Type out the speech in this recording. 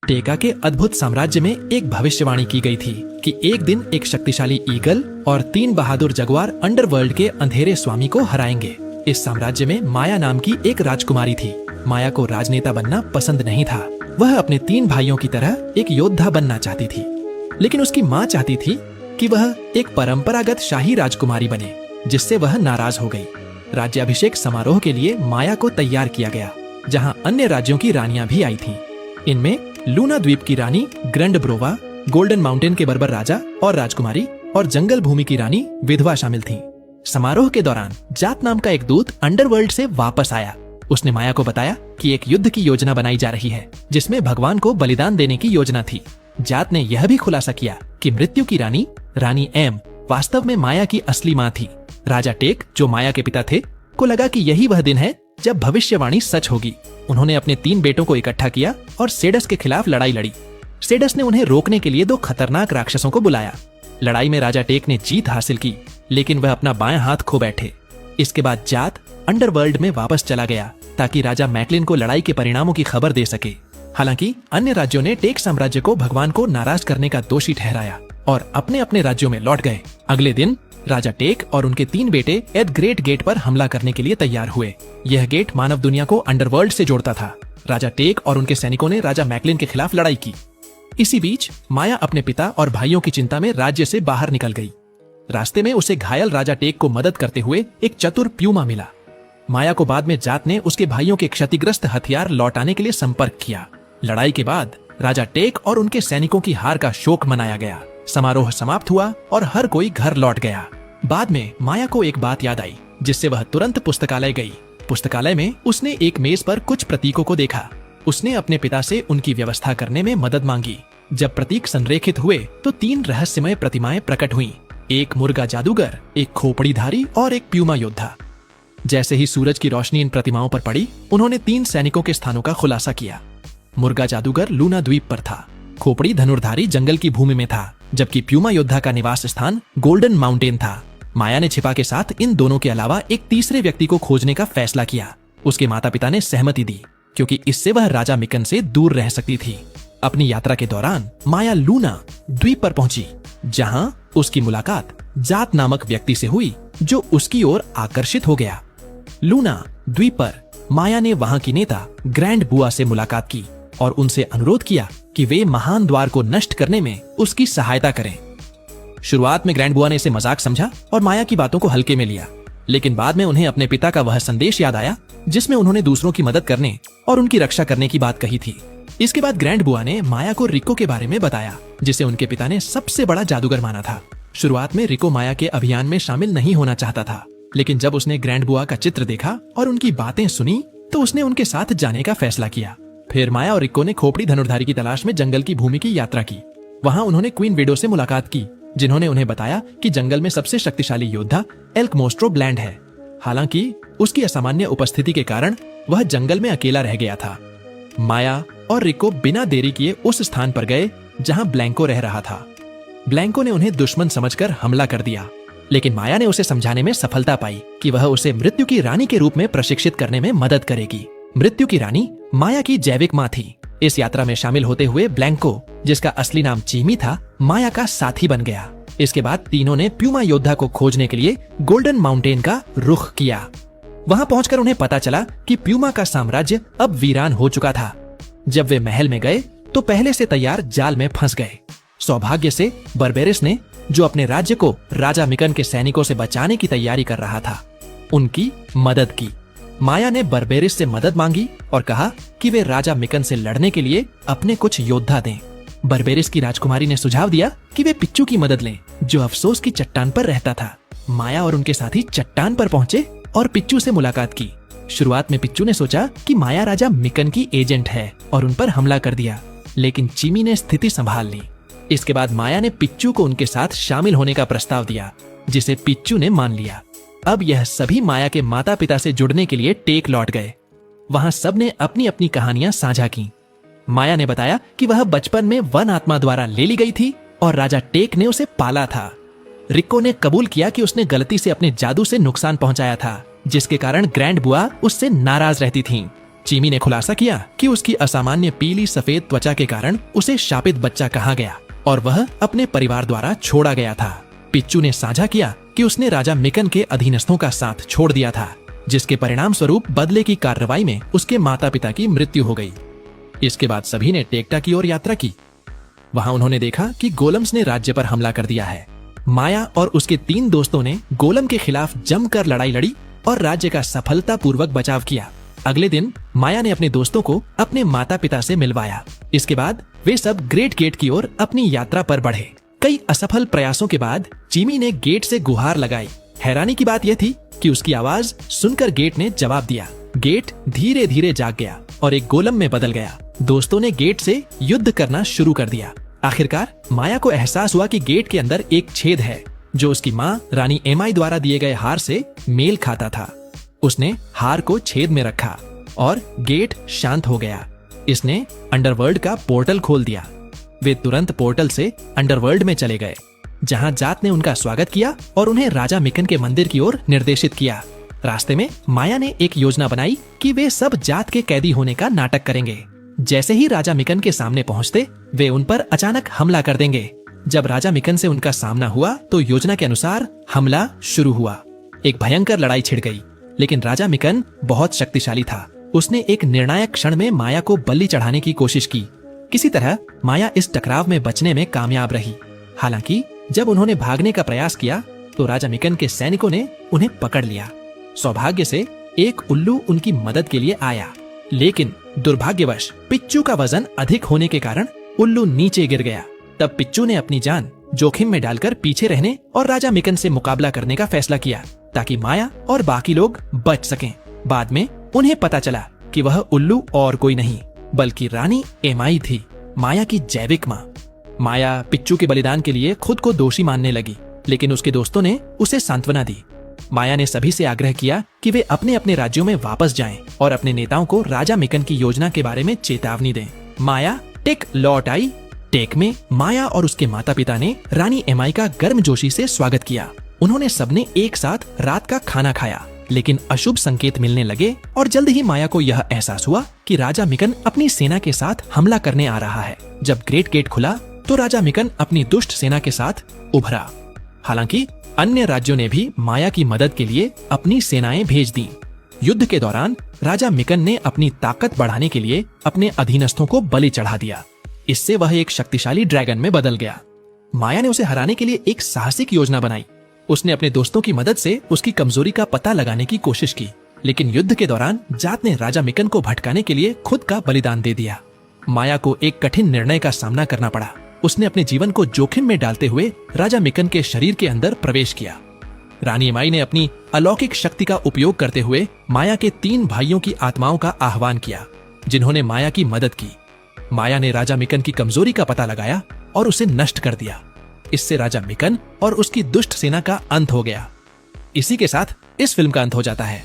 टेका के अद्भुत साम्राज्य में एक भविष्यवाणी की गई थी कि एक दिन एक शक्तिशाली ईगल और 3 बहादुर जगुआर अंडरवर्ल्ड के अंधेरे स्वामी को हराएंगे। इस साम्राज्य में माया नाम की एक राजकुमारी थी। माया को राजनेता बनना पसंद नहीं था। वह अपने 3 भाइयों की तरह एक योद्धा बनना चाहती थी, लेकिन उसकी माँ चाहती थी कि वह एक परंपरागत शाही राजकुमारी बने, जिससे वह नाराज हो गई। राज्याभिषेक समारोह के लिए माया को तैयार किया गया, जहाँ अन्य राज्यों की रानियां भी आई थीं। इनमें लूना द्वीप की रानी ग्रैंडब्रोवा, गोल्डन माउंटेन के बर्बर राजा और राजकुमारी और जंगल भूमि की रानी विधवा शामिल थीं। समारोह के दौरान जात नाम का एक दूत अंडरवर्ल्ड से वापस आया। उसने माया को बताया कि एक युद्ध की योजना बनाई जा रही है, जिसमें भगवान को बलिदान देने की योजना थी। जात ने यह भी खुलासा किया कि मृत्यु की रानी रानी एम वास्तव में माया की असली माँ थी। राजा टेक, जो माया के पिता थे, को लगा कि यही वह दिन है जब भविष्यवाणी सच होगी। उन्होंने अपने 3 बेटों को इकट्ठा किया और सेडस के खिलाफ लड़ाई लड़ी। सेडस ने उन्हें रोकने के लिए 2 खतरनाक राक्षसों को बुलाया। लड़ाई में राजा टेक ने जीत हासिल की, लेकिन वह अपना बायां हाथ खो बैठे। इसके बाद जात अंडरवर्ल्ड में वापस चला गया ताकि राजा मैकलिन को लड़ाई के परिणामों की खबर दे सके। हालांकि अन्य राज्यों ने टेक साम्राज्य को भगवान को नाराज करने का दोषी ठहराया और अपने अपने राज्यों में लौट गए। अगले दिन राजा टेक और उनके 3 बेटे एद ग्रेट गेट पर हमला करने के लिए तैयार हुए। यह गेट मानव दुनिया को अंडरवर्ल्ड से जोड़ता था। राजा टेक और उनके सैनिकों ने राजा मैकलिन के खिलाफ लड़ाई की। इसी बीच माया अपने पिता और भाइयों की चिंता में राज्य से बाहर निकल गई। रास्ते में उसे घायल राजा टेक को मदद करते हुए एक चतुर प्यूमा मिला। माया को बाद में जात ने उसके भाइयों के क्षतिग्रस्त हथियार लौटाने के लिए संपर्क किया। लड़ाई के बाद राजा टेक और उनके सैनिकों की हार का शोक मनाया गया। समारोह समाप्त हुआ और हर कोई घर लौट गया। बाद में माया को एक बात याद आई, जिससे वह तुरंत पुस्तकालय गई। पुस्तकालय में उसने एक मेज पर कुछ प्रतीकों को देखा। उसने अपने पिता से उनकी व्यवस्था करने में मदद मांगी। जब प्रतीक संरेखित हुए तो 3 रहस्यमय प्रतिमाएं प्रकट हुईं। एक मुर्गा जादूगर, एक खोपड़ीधारी और एक प्यूमा योद्धा। जैसे ही सूरज की रोशनी इन प्रतिमाओं पर पड़ी, उन्होंने 3 सैनिकों के स्थानों का खुलासा किया। मुर्गा जादूगर लूना द्वीप पर था, खोपड़ी धनुर्धारी जंगल की भूमि में था, जबकि प्यूमा योद्धा का निवास स्थान गोल्डन माउंटेन था। माया ने छिपा के साथ इन दोनों के अलावा एक तीसरे व्यक्ति को खोजने का फैसला किया। उसके माता पिता ने सहमति दी, क्योंकि इससे वह राजा मिकन से दूर रह सकती थी। अपनी यात्रा के दौरान माया लूना द्वीप पर पहुंची, जहां उसकी मुलाकात जात नामक व्यक्ति से हुई, जो उसकी ओर आकर्षित हो गया। लूना द्वीप पर माया ने वहां की नेता ग्रैंड बुआ से मुलाकात की और उनसे अनुरोध किया कि वे महान द्वार को नष्ट करने में उसकी सहायता करें। शुरुआत में ग्रैंड बुआ ने इसे मजाक समझा और माया की बातों को हल्के में लिया, लेकिन बाद में उन्हें अपने पिता का वह संदेश याद आया, जिसमें उन्होंने दूसरों की मदद करने और उनकी रक्षा करने की बात कही थी। इसके बाद ग्रैंड बुआ ने माया को रिको के बारे में बताया, जिसे उनके पिता ने सबसे बड़ा जादूगर माना था। शुरुआत में रिको माया के अभियान में शामिल नहीं होना चाहता था, लेकिन जब उसने ग्रैंड बुआ का चित्र देखा और उनकी बातें सुनी, तो उसने उनके साथ जाने का फैसला किया। फिर माया और रिको ने खोपड़ी धनुर्धारी की तलाश में जंगल की भूमि की यात्रा की। वहां उन्होंने क्वीन विडो से मुलाकात की, जिन्होंने उन्हें बताया कि जंगल में सबसे शक्तिशाली योद्धा एल्क मोस्ट्रो ब्लैंड है। हालांकि उसकी असामान्य उपस्थिति के कारण वह जंगल में अकेला रह गया था। माया और रिको बिना देरी किए उस स्थान पर गए जहां ब्लैंको रह रहा था। ब्लैंको ने उन्हें दुश्मन समझकर हमला कर दिया, लेकिन माया ने उसे समझाने में सफलता पाई कि वह उसे मृत्यु की रानी के रूप में प्रशिक्षित करने में मदद करेगी। मृत्यु की रानी माया की जैविक माँ थी। इस यात्रा में शामिल होते हुए ब्लैंको, जिसका असली नाम चीमी था, माया का साथी बन गया। इसके बाद तीनों ने प्यूमा योद्धा को खोजने के लिए गोल्डन माउंटेन का रुख किया। वहां पहुंचकर उन्हें पता चला कि प्यूमा का साम्राज्य अब वीरान हो चुका था। जब वे महल में गए तो पहले से तैयार जाल में फंस गए। सौभाग्य से बर्बेरिस ने, जो अपने राज्य को राजा मिकन के सैनिकों से बचाने की तैयारी कर रहा था, उनकी मदद की। माया ने बर्बेरिस से मदद मांगी और कहा कि वे राजा मिकन से लड़ने के लिए अपने कुछ योद्धा दें। बर्बेरिस की राजकुमारी ने सुझाव दिया कि वे पिच्चू की मदद लें, जो अफसोस की चट्टान पर रहता था। माया और उनके साथी चट्टान पर पहुंचे और पिच्चू से मुलाकात की। शुरुआत में पिच्चू ने सोचा कि माया राजा मिकन की एजेंट है और उन पर हमला कर दिया, लेकिन चीमी ने स्थिति संभाल ली। इसके बाद माया ने पिच्चू को उनके साथ शामिल होने का प्रस्ताव दिया, जिसे पिच्चू ने मान लिया। अब यह सभी माया के माता पिता से जुड़ने के लिए टेक लौट गए। वहां सब ने अपनी अपनी कहानियां साझा की। माया ने बताया कि वह बचपन में वन आत्मा द्वारा ले ली गई थी और राजा टेक ने उसे पाला था। रिको ने कबूल किया कि उसने गलती से अपने जादू से नुकसान पहुंचाया था, जिसके कारण ग्रैंड बुआ उससे नाराज रहती थीं। चीमी ने खुलासा किया कि उसकी असामान्य पीली सफेद त्वचा के कारण उसे शापित बच्चा कहा गया और वह अपने परिवार द्वारा छोड़ा गया था। पिच्चू ने साझा किया कि उसने राजा मिकन के अधीनस्थों का साथ छोड़ दिया था, जिसके परिणाम स्वरूप बदले की कार्रवाई में उसके माता पिता की मृत्यु हो गई। इसके बाद सभी ने टेक्टा की ओर यात्रा की। वहां उन्होंने देखा कि गोलम्स ने राज्य पर हमला कर दिया है। माया और उसके 3 दोस्तों ने गोलम के खिलाफ जमकर लड़ाई लड़ी और राज्य का सफलतापूर्वक बचाव किया। अगले दिन माया ने अपने दोस्तों को अपने माता पिता से मिलवाया। इसके बाद वे सब ग्रेट गेट की ओर अपनी यात्रा पर बढ़े। कई असफल प्रयासों के बाद चीमी ने गेट से गुहार लगाई। हैरानी की बात यह थी कि उसकी आवाज सुनकर गेट ने जवाब दिया। गेट धीरे धीरे जाग गया और एक गोलम में बदल गया। दोस्तों ने गेट से युद्ध करना शुरू कर दिया। आखिरकार माया को एहसास हुआ कि गेट के अंदर एक छेद है जो उसकी माँ रानी एमाई द्वारा दिए गए हार से मेल खाता था। उसने हार को छेद में रखा और गेट शांत हो गया। इसने अंडरवर्ल्ड का पोर्टल खोल दिया। वे तुरंत पोर्टल से अंडरवर्ल्ड में चले गए, जहां जात ने उनका स्वागत किया और उन्हें राजा मिकन के मंदिर की ओर निर्देशित किया। रास्ते में माया ने एक योजना बनाई कि वे सब जात के कैदी होने का नाटक करेंगे। जैसे ही राजा मिकन के सामने पहुंचते, वे उन पर अचानक हमला कर देंगे। जब राजा मिकन से उनका सामना हुआ तो योजना के अनुसार हमला शुरू हुआ। एक भयंकर लड़ाई छिड़ गई, लेकिन राजा मिकन बहुत शक्तिशाली था। उसने एक निर्णायक क्षण में माया को बलि चढ़ाने की कोशिश की। किसी तरह माया इस टकराव में बचने में कामयाब रही। हालांकि जब उन्होंने भागने का प्रयास किया तो राजा मिकन के सैनिकों ने उन्हें पकड़ लिया। सौभाग्य से एक उल्लू उनकी मदद के लिए आया, लेकिन दुर्भाग्यवश पिच्चू का वजन अधिक होने के कारण उल्लू नीचे गिर गया। तब पिच्चू ने अपनी जान जोखिम में डालकर पीछे रहने और राजा मिकन से मुकाबला करने का फैसला किया, ताकि माया और बाकी लोग बच सकें। बाद में उन्हें पता चला कि वह उल्लू और कोई नहीं बल्कि रानी एमाई थी, माया की जैविक माँ। माया पिच्चू के बलिदान के लिए खुद को दोषी मानने लगी, लेकिन उसके दोस्तों ने उसे सांत्वना दी। माया ने सभी से आग्रह किया कि वे अपने अपने राज्यों में वापस जाएं और अपने नेताओं को राजा मिकन की योजना के बारे में चेतावनी दें। माया टेक लौट आई। टेक में माया और उसके माता पिता ने रानी एमाई का गर्मजोशी से स्वागत किया। उन्होंने सबने एक साथ रात का खाना खाया, लेकिन अशुभ संकेत मिलने लगे और जल्द ही माया को यह एहसास हुआ कि राजा मिकन अपनी सेना के साथ हमला करने आ रहा है। जब ग्रेट गेट खुला तो राजा मिकन अपनी दुष्ट सेना के साथ उभरा। हालांकि अन्य राज्यों ने भी माया की मदद के लिए अपनी सेनाएं भेज दी। युद्ध के दौरान राजा मिकन ने अपनी ताकत बढ़ाने के लिए अपने अधीनस्थों को बलि चढ़ा दिया। इससे वह एक शक्तिशाली ड्रैगन में बदल गया। माया ने उसे हराने के लिए एक साहसिक योजना बनाई। उसने अपने दोस्तों की मदद से उसकी कमजोरी का पता लगाने की कोशिश की, लेकिन युद्ध के दौरान जात ने राजा मिकन को भटकाने के लिए खुद का बलिदान दे दिया। माया को एक कठिन निर्णय का सामना करना पड़ा। उसने अपने जीवन को जोखिम में डालते हुए राजा मिकन के शरीर के अंदर प्रवेश किया। रानी एमाई ने अपनी अलौकिक शक्ति का उपयोग करते हुए माया के 3 भाइयों की आत्माओं का आह्वान किया, जिन्होंने माया की मदद की। माया ने राजा मिकन की कमजोरी का पता लगाया और उसे नष्ट कर दिया। इससे राजा मिकन और उसकी दुष्ट सेना का अंत हो गया। इसी के साथ इस फिल्म का अंत हो जाता है।